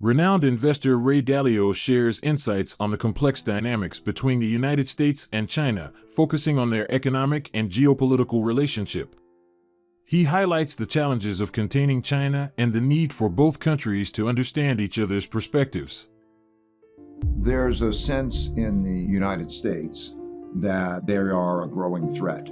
Renowned investor Ray Dalio shares insights on the complex dynamics between the United States and China, focusing on their economic and geopolitical relationship. He highlights the challenges of containing China and the need for both countries to understand each other's perspectives. There's a sense in the United States that they are a growing threat.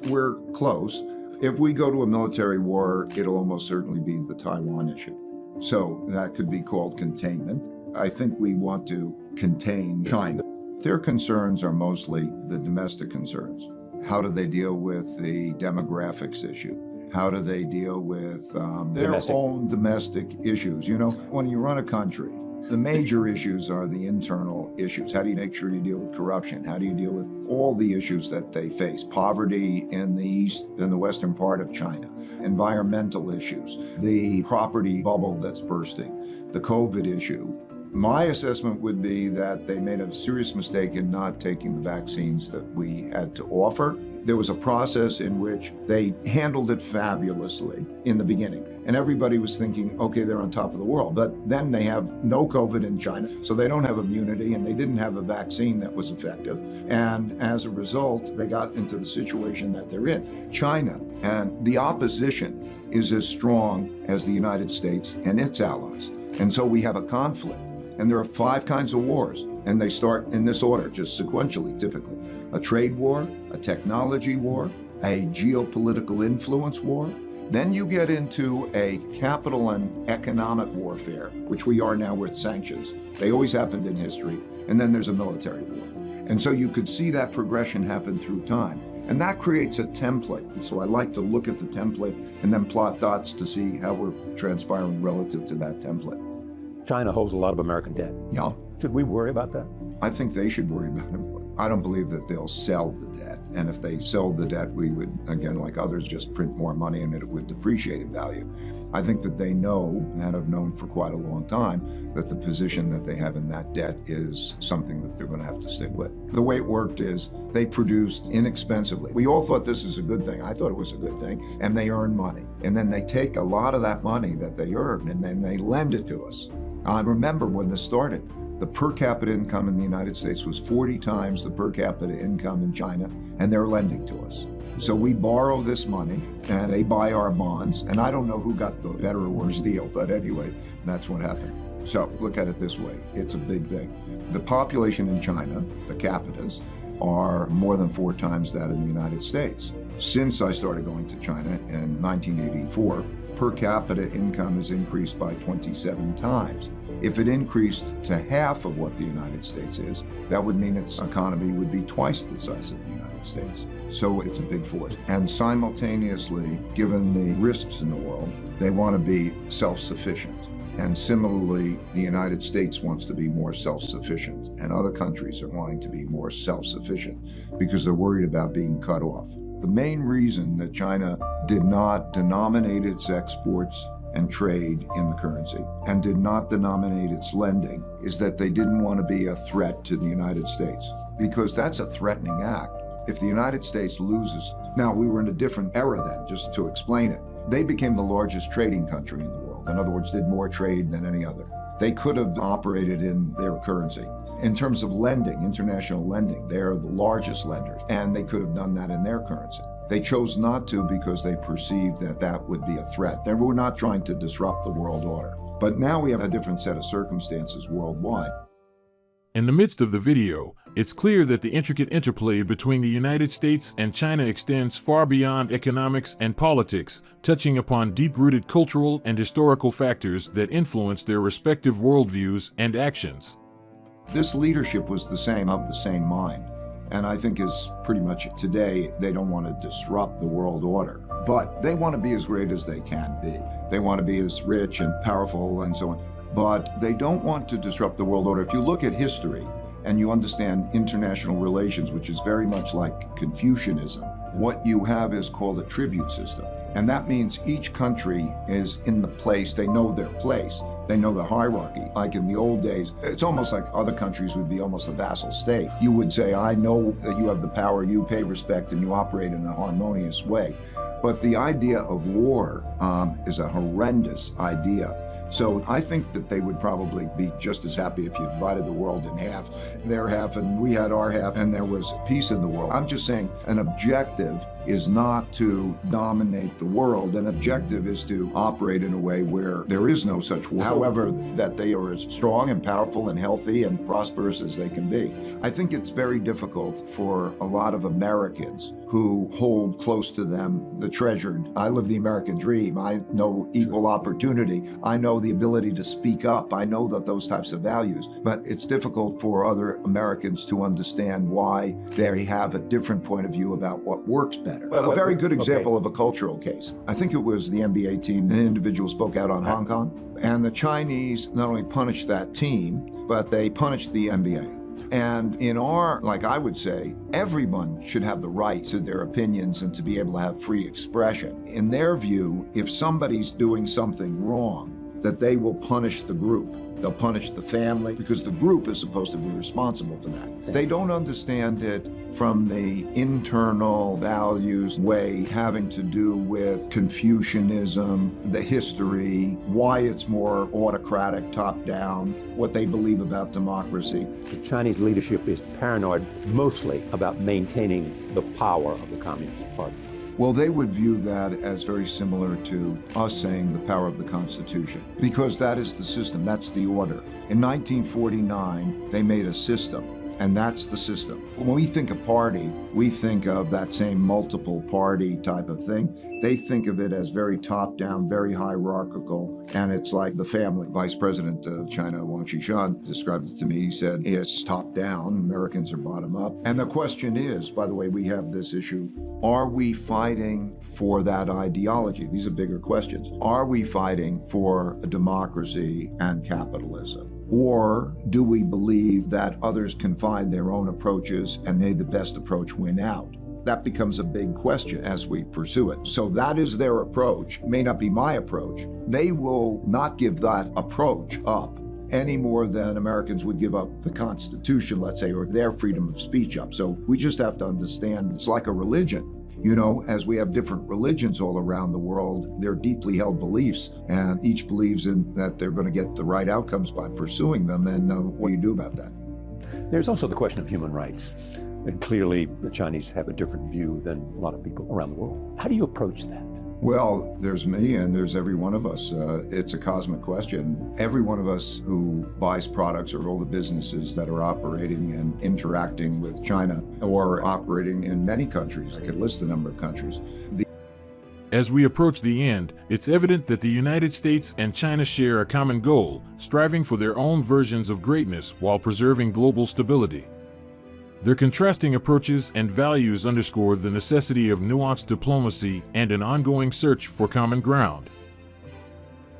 We're close. If we go to a military war, it'll almost certainly be the Taiwan issue. So that could be called containment. I think we want to contain China. Their concerns are mostly the domestic concerns. How do they deal with the demographics issue? How do they deal with their own domestic issues? You know, when you run a country, the major issues are the internal issues. How do you make sure you deal with corruption? How do you deal with all the issues that they face? Poverty in the east and the western part of China, environmental issues, the property bubble that's bursting, the COVID issue. My assessment would be that they made a serious mistake in not taking the vaccines that we had to offer. There was a process in which they handled it fabulously in the beginning. And everybody was thinking, okay, they're on top of the world. But then they have no COVID in China, so they don't have immunity, and they didn't have a vaccine that was effective. And as a result, they got into the situation that they're in. China and the opposition is as strong as the United States and its allies. And so we have a conflict. And there are 5 kinds of wars, and they start in this order, just sequentially, typically. A trade war, a technology war, a geopolitical influence war. Then you get into a capital and economic warfare, which we are now with sanctions. They always happened in history. And then there's a military war. And so you could see that progression happen through time. And that creates a template. So I like to look at the template and then plot dots to see how we're transpiring relative to that template. China holds a lot of American debt. Yeah. Should we worry about that? I think they should worry about it. I don't believe that they'll sell the debt. And if they sold the debt, we would, again, like others, just print more money and it would depreciate in value. I think that they know, and have known for quite a long time, that the position that they have in that debt is something that they're going to have to stick with. The way it worked is they produced inexpensively. We all thought this is a good thing. I thought it was a good thing. And they earn money. And then they take a lot of that money that they earn and then they lend it to us. I remember when this started, the per capita income in the United States was 40 times the per capita income in China, and they're lending to us. So we borrow this money, and they buy our bonds, and I don't know who got the better or worse deal, but anyway, that's what happened. So look at it this way, it's a big thing. The population in China, the capitas, are more than 4 times that in the United States. Since I started going to China in 1984, per capita income has increased by 27 times. If it increased to half of what the United States is, that would mean its economy would be twice the size of the United States. So it's a big force. And simultaneously, given the risks in the world, they want to be self-sufficient. And similarly, the United States wants to be more self-sufficient, and other countries are wanting to be more self-sufficient because they're worried about being cut off. The main reason that China did not denominate its exports and trade in the currency and did not denominate its lending is that they didn't want to be a threat to the United States, because that's a threatening act. If the United States loses, now we were in a different era then, just to explain it. They became the largest trading country in the world. In other words, did more trade than any other. They could have operated in their currency. In terms of lending, international lending, they are the largest lenders, and they could have done that in their currency. They chose not to because they perceived that that would be a threat. They were not trying to disrupt the world order. But now we have a different set of circumstances worldwide. In the midst of the video, it's clear that the intricate interplay between the United States and China extends far beyond economics and politics, touching upon deep-rooted cultural and historical factors that influence their respective worldviews and actions. This leadership was the same, of the same mind. And I think is pretty much today, they don't want to disrupt the world order, but they want to be as great as they can be. They want to be as rich and powerful and so on, but they don't want to disrupt the world order. If you look at history and you understand international relations, which is very much like Confucianism, what you have is called a tribute system. And that means each country is in the place, they know their place. They know the hierarchy. Like in the old days, it's almost like other countries would be almost a vassal state. You would say, I know that you have the power, you pay respect, and you operate in a harmonious way. But the idea of war is a horrendous idea. So I think that they would probably be just as happy if you divided the world in half, their half and we had our half, and there was peace in the world. I'm just saying an objective is not to dominate the world. An objective is to operate in a way where there is no such war. However, that they are as strong and powerful and healthy and prosperous as they can be. I think it's very difficult for a lot of Americans who hold close to them the treasured. I live the American dream. I know equal opportunity. I know the ability to speak up. I know that those types of values. But it's difficult for other Americans to understand why they have a different point of view about what works better. A very good example of a cultural case. I think it was the NBA team. An individual spoke out on Hong Kong, and the Chinese not only punished that team, but they punished the NBA. And in our, like I would say, everyone should have the right to their opinions and to be able to have free expression. In their view, if somebody's doing something wrong, that they will punish the group. They'll punish the family because the group is supposed to be responsible for that. They don't understand it from the internal values way having to do with Confucianism, the history, why it's more autocratic, top-down, what they believe about democracy. The Chinese leadership is paranoid mostly about maintaining the power of the Communist Party. Well, they would view that as very similar to us saying the power of the Constitution, because that is the system, that's the order. In 1949, they made a system, and that's the system. When we think of party, we think of that same multiple party type of thing. They think of it as very top-down, very hierarchical, and it's like the family. Vice President of China, Wang Qishan, described it to me. He said, it's top-down, Americans are bottom-up. And the question is, by the way, we have this issue, are we fighting for that ideology? These are bigger questions. Are we fighting for a democracy and capitalism? Or do we believe that others can find their own approaches and may the best approach win out? That becomes a big question as we pursue it. So that is their approach. It may not be my approach. They will not give that approach up any more than Americans would give up the Constitution, let's say, or their freedom of speech up. So we just have to understand it's like a religion. You know, as we have different religions all around the world, they're deeply held beliefs, and each believes in that they're going to get the right outcomes by pursuing them, and what do you do about that? There's also the question of human rights. And clearly, the Chinese have a different view than a lot of people around the world. How do you approach that? Well, there's me and there's every one of us. It's a cosmic question. Every one of us who buys products, or all the businesses that are operating and interacting with China, or operating in many countries, I could list a number of countries. As we approach the end, it's evident that the United States and China share a common goal, striving for their own versions of greatness while preserving global stability. Their contrasting approaches and values underscore the necessity of nuanced diplomacy and an ongoing search for common ground.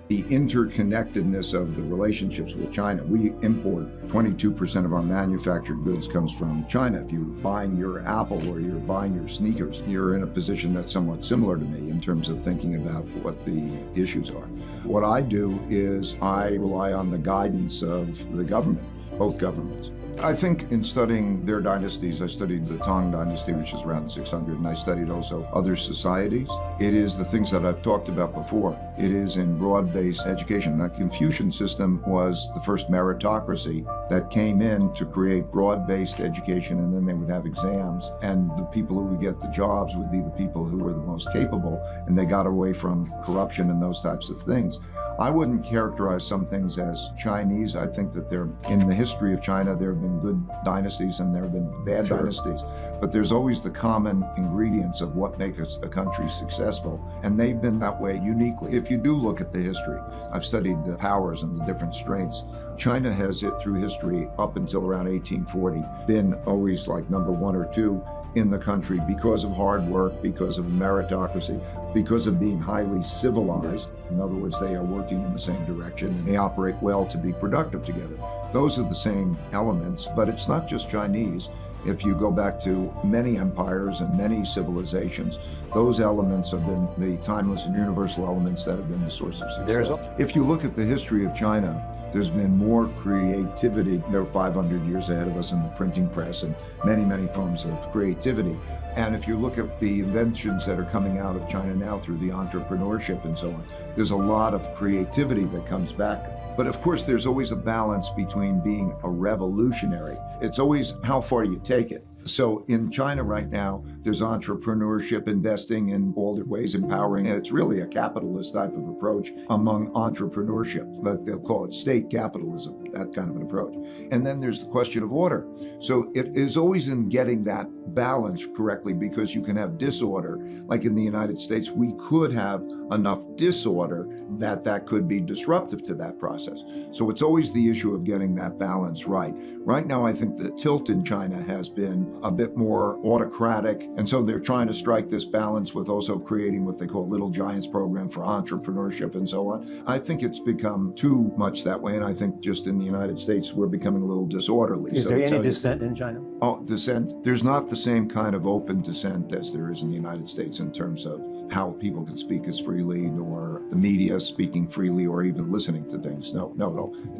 The interconnectedness of the relationships with China. We import 22% of our manufactured goods comes from China. If you're buying your Apple or you're buying your sneakers, you're in a position that's somewhat similar to me in terms of thinking about what the issues are. What I do is I rely on the guidance of the government, both governments. I think in studying their dynasties, I studied the Tang dynasty, which is around 600, and I studied also other societies. It is the things that I've talked about before. It is in broad-based education. That Confucian system was the first meritocracy that came in to create broad-based education, and then they would have exams, and the people who would get the jobs would be the people who were the most capable, and they got away from corruption and those types of things. I wouldn't characterize some things as Chinese. I think that in the history of China, there have been good dynasties and there have been bad dynasties, but there's always the common ingredients of what makes a country successful, and they've been that way uniquely. If you do look at the history, I've studied the powers and the different strengths. China has, through history, up until around 1840, been always like number one or two in the country because of hard work, because of meritocracy, because of being highly civilized. In other words, they are working in the same direction and they operate well to be productive together. Those are the same elements, but it's not just Chinese. If you go back to many empires and many civilizations, those elements have been the timeless and universal elements that have been the source of success. If you look at the history of China, there's been more creativity. They're 500 years ahead of us in the printing press and many, many forms of creativity. And if you look at the inventions that are coming out of China now through the entrepreneurship and so on, there's a lot of creativity that comes back. But of course, there's always a balance between being a revolutionary. It's always how far do you take it? So in China right now, there's entrepreneurship, investing in all the ways, empowering, and it's really a capitalist type of approach among entrepreneurship. But they'll call it state capitalism, that kind of an approach. And then there's the question of order. So it is always in getting that balance correctly, because you can have disorder. Like in the United States, we could have enough disorder that could be disruptive to that process. So it's always the issue of getting that balance right. Right now, I think the tilt in China has been a bit more autocratic. And so they're trying to strike this balance with also creating what they call Little Giants program for entrepreneurship and so on. I think it's become too much that way. And I think just in the United States, we're becoming a little disorderly. Is there any dissent in China? Oh, dissent? There's not the same kind of open dissent as there is in the United States in terms of how people can speak as freely, or the media speaking freely, or even listening to things. No.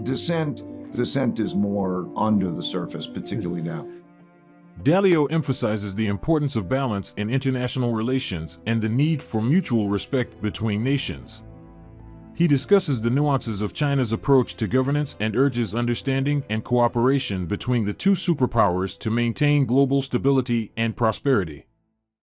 Dissent is more under the surface, particularly now. Dalio emphasizes the importance of balance in international relations and the need for mutual respect between nations. He discusses the nuances of China's approach to governance and urges understanding and cooperation between the two superpowers to maintain global stability and prosperity.